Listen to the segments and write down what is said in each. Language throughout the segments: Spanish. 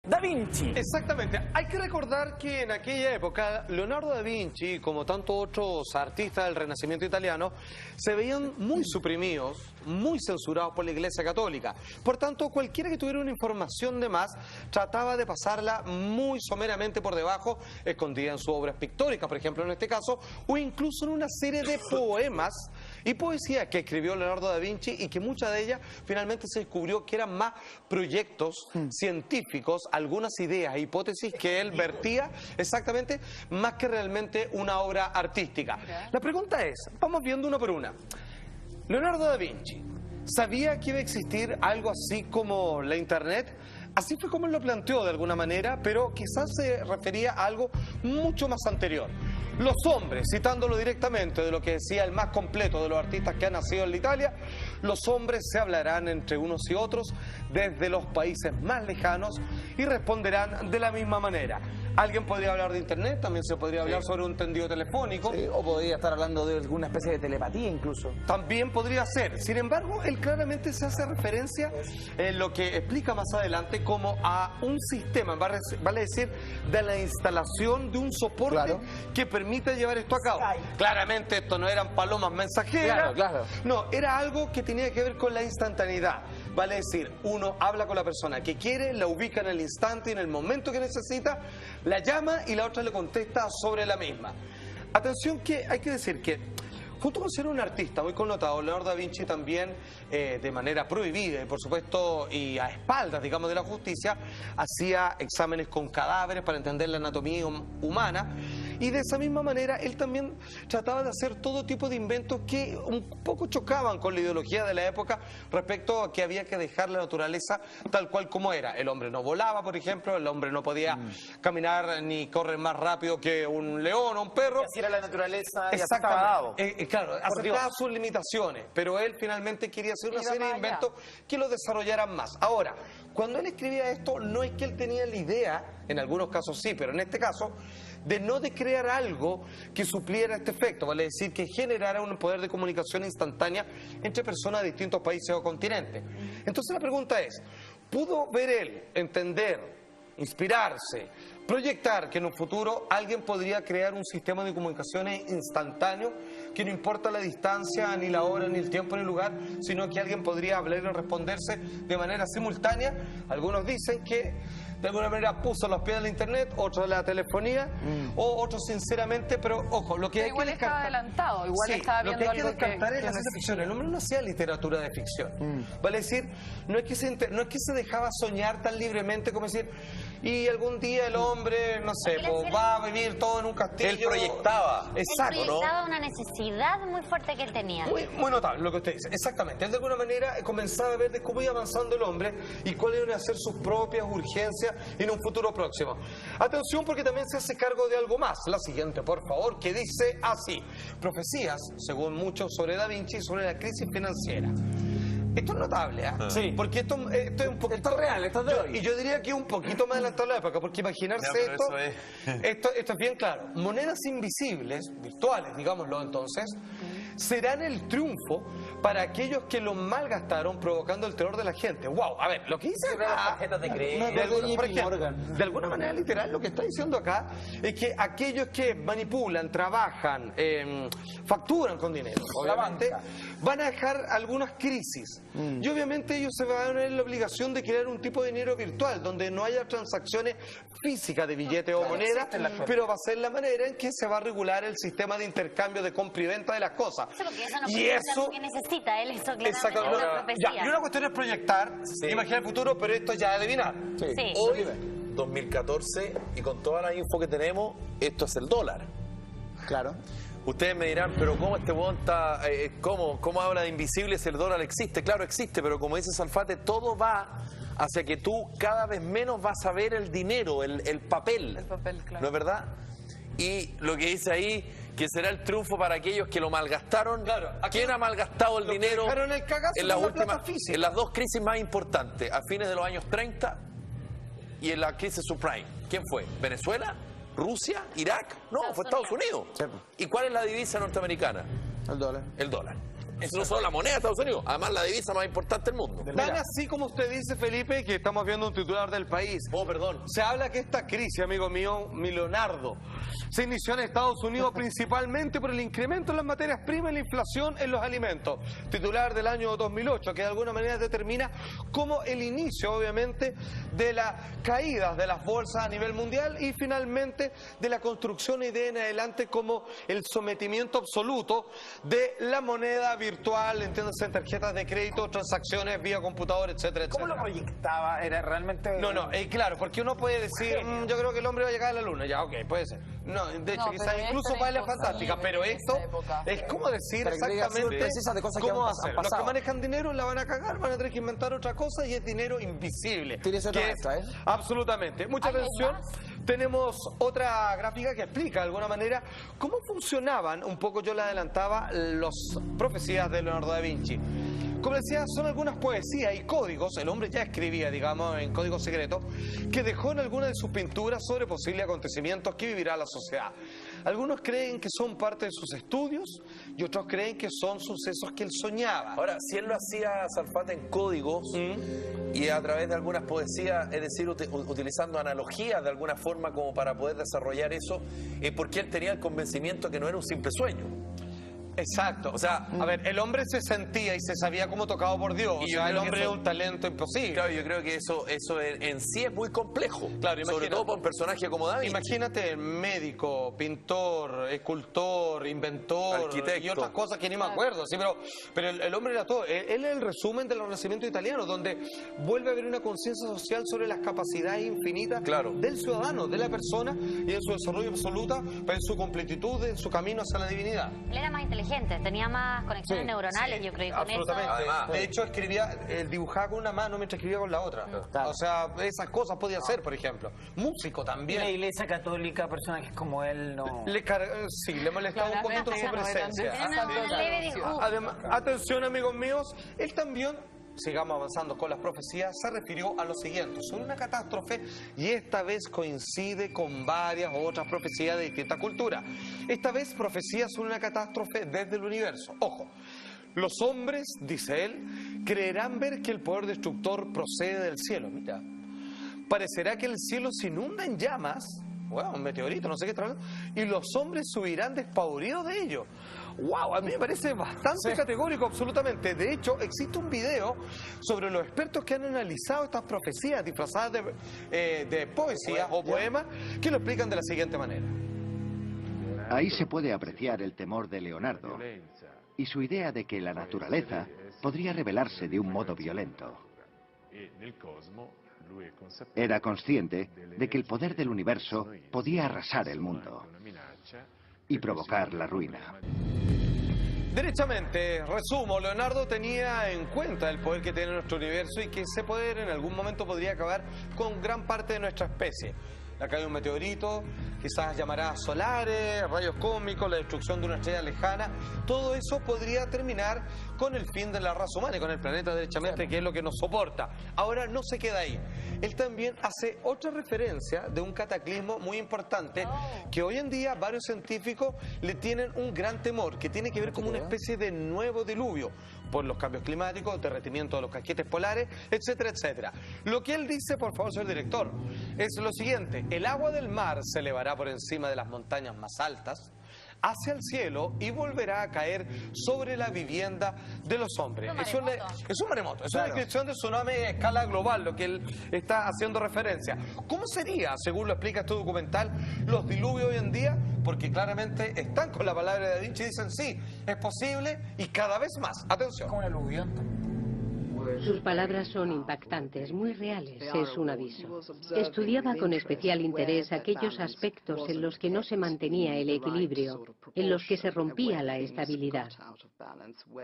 Da Vinci. Exactamente. Hay que recordar que en aquella época Leonardo da Vinci, como tantos otros artistas del Renacimiento italiano, se veían muy suprimidos, muy censurados por la Iglesia Católica. Por tanto, cualquiera que tuviera una información de más trataba de pasarla muy someramente por debajo, escondida en sus obras pictóricas, por ejemplo, en este caso, o incluso en una serie de poemas y poesía que escribió Leonardo da Vinci y que muchas de ellas finalmente se descubrió que eran más proyectos científicos, algunas ideas e hipótesis que él vertía exactamente, más que realmente una obra artística. La pregunta es, vamos viendo una por una. Leonardo da Vinci, ¿sabía que iba a existir algo así como la Internet? Así fue como él lo planteó de alguna manera, pero quizás se refería a algo mucho más anterior. Los hombres, citándolo directamente de lo que decía el más completo de los artistas que han nacido en la Italia, los hombres se hablarán entre unos y otros desde los países más lejanos y responderán de la misma manera. Alguien podría hablar de Internet, también se podría hablar sobre un tendido telefónico. Sí, o podría estar hablando de alguna especie de telepatía incluso. También podría ser. Sin embargo, él claramente se hace referencia en lo que explica más adelante como a un sistema, vale decir, de la instalación de un soporte que permite llevar esto a cabo. Claramente esto no eran palomas mensajeras. No, era algo que tenía que ver con la instantaneidad. Vale decir, uno habla con la persona que quiere, la ubica en el instante y en el momento que necesita, la llama y la otra le contesta sobre la misma. Atención que hay que decir que, junto con ser un artista muy connotado, Leonardo da Vinci también, de manera prohibida y por supuesto y a espaldas, digamos, de la justicia, hacía exámenes con cadáveres para entender la anatomía humana. Y de esa misma manera él también trataba de hacer todo tipo de inventos que un poco chocaban con la ideología de la época respecto a que había que dejar la naturaleza tal cual como era. El hombre no volaba, por ejemplo, el hombre no podía caminar ni correr más rápido que un león o un perro. Así era la naturaleza y exactamente. Claro, aceptaba sus limitaciones, pero él finalmente quería hacer una serie de inventos que lo desarrollaran más. Ahora, cuando él escribía esto, no es que él tenía la idea, en algunos casos sí, pero en este caso, de crear algo que supliera este efecto, vale decir, que generara un poder de comunicación instantánea entre personas de distintos países o continentes. Entonces la pregunta es, ¿pudo ver él, entender, inspirarse, proyectar que en un futuro alguien podría crear un sistema de comunicaciones instantáneo que no importa la distancia, ni la hora, ni el tiempo, ni el lugar, sino que alguien podría hablar y responderse de manera simultánea? Algunos dicen que de alguna manera puso los pies en la Internet, otros la telefonía, o otros sinceramente, pero ojo, lo que hay igual que estaba adelantado, igual estaba viendo lo que hay que algo descartar es la ciencia ficción. El hombre no hacía literatura de ficción. Vale decir, no es que se dejaba soñar tan libremente como decir, y algún día el hombre, no sé, va a vivir todo en un castillo. Él proyectaba. Exacto, él proyectaba una necesidad muy fuerte que él tenía. Muy notable lo que usted dice, exactamente. Él de alguna manera comenzaba a ver de cómo iba avanzando el hombre y cuáles iban a ser sus propias urgencias en un futuro próximo. Atención, porque también se hace cargo de algo más. La siguiente, por favor, que dice así: profecías, según muchos, sobre Da Vinci, sobre la crisis financiera. Esto es notable, ¿eh? Sí. Porque esto es un poquito... Esto es real, esto es de hoy. Y yo diría que un poquito más adelantado a la época, porque imaginarse esto es bien claro. Monedas invisibles, virtuales, digámoslo entonces, serán el triunfo para aquellos que lo malgastaron, provocando el terror de la gente. ¡Wow! A ver, lo que dice acá, las tarjetas de crédito, de alguna manera literal, lo que está diciendo acá es que aquellos que manipulan, trabajan, facturan con dinero, obviamente, van a dejar algunas crisis. Y obviamente ellos se van a ver en la obligación de crear un tipo de dinero virtual, donde no haya transacciones físicas de billetes o moneda, pero va a ser la manera en que se va a regular el sistema de intercambio de compra y venta de las cosas. Y eso lo que necesita él, eso claramente es una profecía. Y una cuestión es proyectar, imaginar el futuro, pero esto ya es adivinar. Hoy, 2014, y con toda la info que tenemos, esto es el dólar. Claro. Ustedes me dirán, pero ¿cómo este huevón está, cómo habla de invisible si el dólar existe? Claro, existe, pero como dice Salfate, todo va hacia que tú cada vez menos vas a ver el dinero, el papel. El papel, claro. ¿No es verdad? Y lo que dice ahí, que será el triunfo para aquellos que lo malgastaron. Claro. ¿Quién ha malgastado el dinero en las dos crisis más importantes, a fines de los años 30 y en la crisis subprime? ¿Quién fue? ¿Venezuela? ¿Rusia? ¿Irak? No, fue Estados Unidos. ¿Y cuál es la divisa norteamericana? El dólar. El dólar. Es no solo la moneda de Estados Unidos, además la divisa más importante del mundo. Tan así como usted dice, Felipe, que estamos viendo un titular del País. Oh, perdón. Se habla que esta crisis, amigo mío, mi Leonardo, se inició en Estados Unidos principalmente por el incremento en las materias primas y la inflación en los alimentos. Titular del año 2008, que de alguna manera determina como el inicio, obviamente, de las caídas de las bolsas a nivel mundial y finalmente de la construcción y de en adelante como el sometimiento absoluto de la moneda virtual, entiéndase, en tarjetas de crédito, transacciones vía computador, etcétera, etcétera. ¿Cómo lo proyectaba? ¿Era realmente...? No, claro, porque uno puede decir, yo creo que el hombre va a llegar a la luna, ya, ok, puede ser. No, de hecho, No, quizás pero incluso esto para era la fantástica, imposible pero en esto esa época. es como decir Pero explicaciones exactamente precisas de cosas que cómo han hacer. pasado. Los que manejan dinero la van a cagar, van a tener que inventar otra cosa y es dinero invisible. Tírese otra Que vez, ¿eh? Absolutamente. Mucha Ay, ¿hay atención. más? Tenemos otra gráfica que explica de alguna manera cómo funcionaban, un poco yo le adelantaba, las profecías de Leonardo da Vinci. Como decía, son algunas poesías y códigos, el hombre ya escribía, digamos, en código secreto, que dejó en alguna de sus pinturas sobre posibles acontecimientos que vivirá la sociedad. Algunos creen que son parte de sus estudios y otros creen que son sucesos que él soñaba. Ahora, si él lo hacía, Salfate, en códigos y a través de algunas poesías, es decir, utilizando analogías de alguna forma como para poder desarrollar eso, es porque él tenía el convencimiento que no era un simple sueño. Exacto, o sea, a ver, el hombre se sentía y se sabía como tocado por Dios, Y o yo sea, creo el que hombre eso- es un talento imposible. Claro, yo creo que eso en sí es muy complejo. Claro, sobre imagina- todo para un personaje como David. Imagínate médico, pintor, escultor, inventor Arquitecto. y otras cosas que ni me acuerdo, sí, pero el hombre era todo. Él es el resumen del Renacimiento italiano, donde vuelve a haber una conciencia social sobre las capacidades infinitas Claro. del ciudadano, de la persona y en su desarrollo absoluta, pero en su completitud, en su camino hacia la divinidad. Él era más inteligente, tenía más conexiones Sí, neuronales, yo creo, y con eso... Absolutamente. Además. De hecho, dibujaba con una mano mientras escribía con la otra. Claro. O sea, esas cosas podía hacer, por ejemplo. Músico Y la también. Iglesia Católica, personajes como él, no... Sí, le molestaba un poquito su Claramente no eran presencia. de- Era una leve disgusto. Además, atención, amigos míos, él también, sigamos avanzando con las profecías, se refirió a lo siguiente, sobre una catástrofe, y esta vez coincide con varias otras profecías de distintas culturas. Esta vez profecía sobre una catástrofe desde el universo. Ojo, los hombres, dice él, creerán ver que el poder destructor procede del cielo. Mira, parecerá que el cielo se inunda en llamas, bueno, un meteorito, no sé qué está hablando, y los hombres subirán despavoridos de ello. ¡Wow! A mí me parece bastante categórico, absolutamente. De hecho, existe un video sobre los expertos que han analizado estas profecías disfrazadas de poesía o poemas que lo explican de la siguiente manera. Ahí se puede apreciar el temor de Leonardo y su idea de que la naturaleza podría rebelarse de un modo violento. Era consciente de que el poder del universo podía arrasar el mundo y provocar la ruina. Derechamente, resumo, Leonardo tenía en cuenta el poder que tiene nuestro universo y que ese poder en algún momento podría acabar con gran parte de nuestra especie. La caída de un meteorito, quizás llamadas solares, rayos cósmicos, la destrucción de una estrella lejana, todo eso podría terminar con el fin de la raza humana y con el planeta derechamente, que es lo que nos soporta. Ahora no se queda ahí. Él también hace otra referencia de un cataclismo muy importante que hoy en día varios científicos le tienen un gran temor, que tiene que ver con una especie de nuevo diluvio por los cambios climáticos, derretimiento de los casquetes polares, etcétera, etcétera. Lo que él dice, por favor, señor director, es lo siguiente: el agua del mar se elevará por encima de las montañas más altas hacia el cielo y volverá a caer sobre la vivienda de los hombres. Un Es un maremoto, es una descripción de tsunami a escala global, lo que él está haciendo referencia. ¿Cómo sería, según lo explica este documental, los diluvios hoy en día? Porque claramente están con la palabra de Da Vinci y dicen sí, es posible y cada vez más. Atención. Como un aluvión. Sus palabras son impactantes, muy reales, es un aviso. Estudiaba con especial interés aquellos aspectos en los que no se mantenía el equilibrio, en los que se rompía la estabilidad.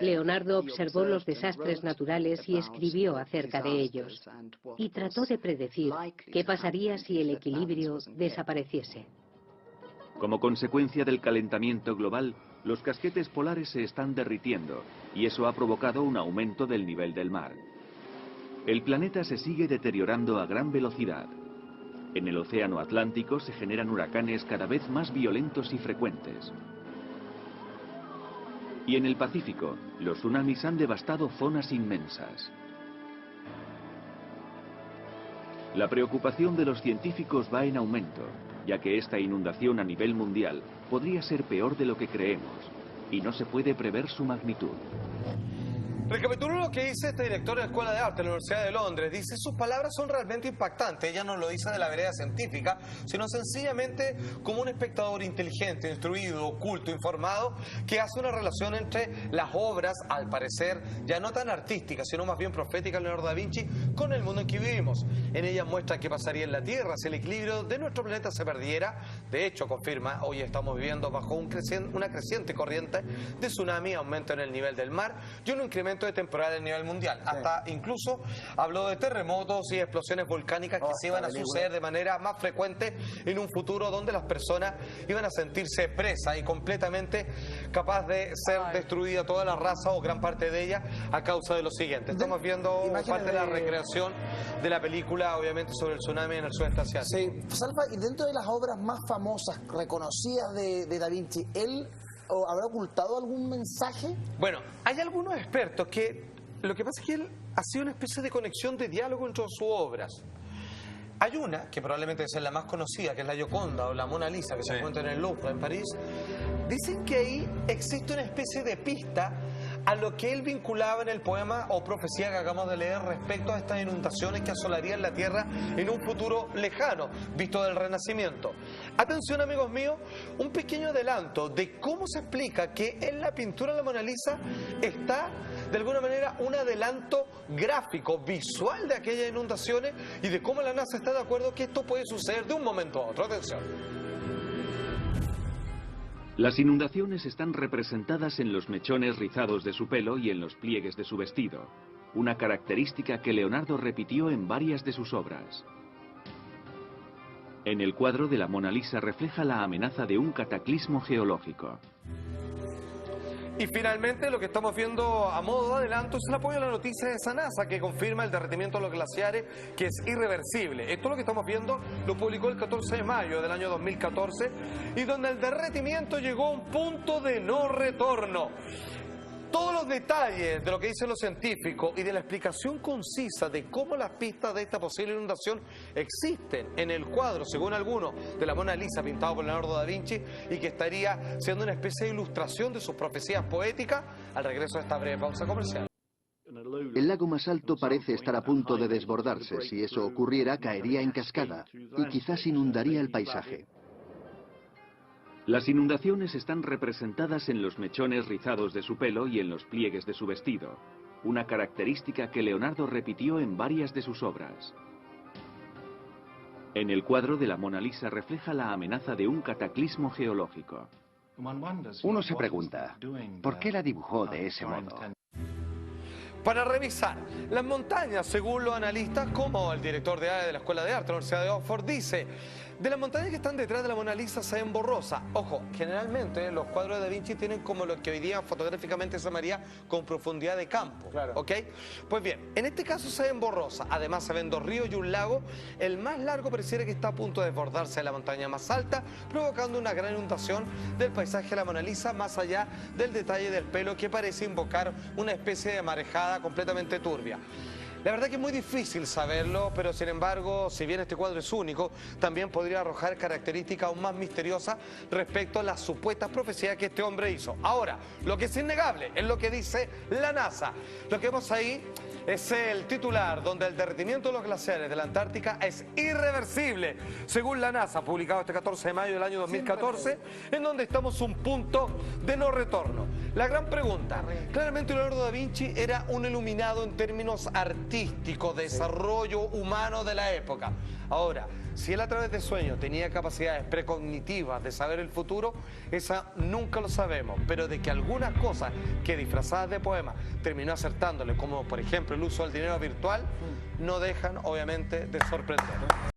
Leonardo observó los desastres naturales y escribió acerca de ellos, y trató de predecir qué pasaría si el equilibrio desapareciese. Como consecuencia del calentamiento global, los casquetes polares se están derritiendo y eso ha provocado un aumento del nivel del mar. El planeta se sigue deteriorando a gran velocidad. En el océano Atlántico se generan huracanes cada vez más violentos y frecuentes. Y en el Pacífico, los tsunamis han devastado zonas inmensas. La preocupación de los científicos va en aumento, ya que esta inundación a nivel mundial podría ser peor de lo que creemos, y no se puede prever su magnitud. Recapitulo lo que dice este director de la Escuela de Arte de la Universidad de Londres. Dice, sus palabras son realmente impactantes. Ella no lo dice de la vereda científica, sino sencillamente como un espectador inteligente, instruido, culto, informado, que hace una relación entre las obras, al parecer, ya no tan artísticas, sino más bien proféticas de Leonardo da Vinci, con el mundo en que vivimos. En ella muestra qué pasaría en la Tierra si el equilibrio de nuestro planeta se perdiera. De hecho, confirma, hoy estamos viviendo bajo una creciente corriente de tsunami, aumento en el nivel del mar y un incremento de temporal a nivel mundial. Hasta incluso habló de terremotos y explosiones volcánicas que se iban a suceder de manera más frecuente en un futuro donde las personas iban a sentirse presas y completamente capaz de ser destruida toda la raza o gran parte de ella a causa de lo siguiente. Estamos viendo parte de la recreación de la película, obviamente, sobre el tsunami en el sudeste asiático. Sí, Salva, y dentro de las obras más famosas, reconocidas de Da Vinci, ¿él habrá ocultado algún mensaje? Bueno, hay algunos expertos que lo que pasa es que él ha sido una especie de conexión de diálogo entre sus obras. Hay una, que probablemente es la más conocida, que es la Gioconda o la Mona Lisa, que se encuentra en el Louvre, en París. Dicen que ahí existe una especie de pista a lo que él vinculaba en el poema o profecía que acabamos de leer respecto a estas inundaciones que asolarían la Tierra en un futuro lejano, visto del Renacimiento. Atención, amigos míos, un pequeño adelanto de cómo se explica que en la pintura de la Mona Lisa está, de alguna manera, un adelanto gráfico, visual de aquellas inundaciones y de cómo la NASA está de acuerdo que esto puede suceder de un momento a otro. Atención. Las inundaciones están representadas en los mechones rizados de su pelo y en los pliegues de su vestido, una característica que Leonardo repitió en varias de sus obras. En el cuadro de la Mona Lisa refleja la amenaza de un cataclismo geológico. Y finalmente lo que estamos viendo a modo de adelanto es el apoyo a la noticia de esa NASA que confirma el derretimiento de los glaciares, que es irreversible. Esto lo que estamos viendo lo publicó el 14 de mayo del año 2014 y donde el derretimiento llegó a un punto de no retorno. Todos los detalles de lo que dicen los científicos y de la explicación concisa de cómo las pistas de esta posible inundación existen en el cuadro, según algunos, de la Mona Lisa pintado por Leonardo da Vinci y que estaría siendo una especie de ilustración de sus profecías poéticas, al regreso de esta breve pausa comercial. El lago más alto parece estar a punto de desbordarse. Si eso ocurriera, caería en cascada y quizás inundaría el paisaje. Las inundaciones están representadas en los mechones rizados de su pelo y en los pliegues de su vestido, una característica que Leonardo repitió en varias de sus obras. En el cuadro de la Mona Lisa refleja la amenaza de un cataclismo geológico. Uno se pregunta, ¿por qué la dibujó de ese modo? Para revisar, las montañas, según los analistas, como el director de la Escuela de Arte de la Universidad de Oxford, dice, de las montañas que están detrás de la Mona Lisa se ven borrosas. Ojo, generalmente los cuadros de Da Vinci tienen como lo que hoy día fotográficamente se llamaría con profundidad de campo, ¿ok? Pues bien, en este caso se ven borrosas. Además se ven dos ríos y un lago. El más largo pareciera que está a punto de desbordarse de la montaña más alta, provocando una gran inundación del paisaje de la Mona Lisa, más allá del detalle del pelo que parece invocar una especie de marejada completamente turbia. La verdad que es muy difícil saberlo, pero sin embargo, si bien este cuadro es único, también podría arrojar características aún más misteriosas respecto a las supuestas profecías que este hombre hizo. Ahora, lo que es innegable es lo que dice la NASA. Lo que vemos ahí es el titular, donde el derretimiento de los glaciares de la Antártica es irreversible, según la NASA, publicado este 14 de mayo del año 2014, en donde estamos un punto de no retorno. La gran pregunta, claramente Leonardo da Vinci era un iluminado en términos artísticos, de desarrollo humano de la época. Ahora, si él a través de sueños tenía capacidades precognitivas de saber el futuro, esa nunca lo sabemos, pero de que algunas cosas que disfrazadas de poemas terminó acertándole, como por ejemplo el uso del dinero virtual, no dejan obviamente de sorprender.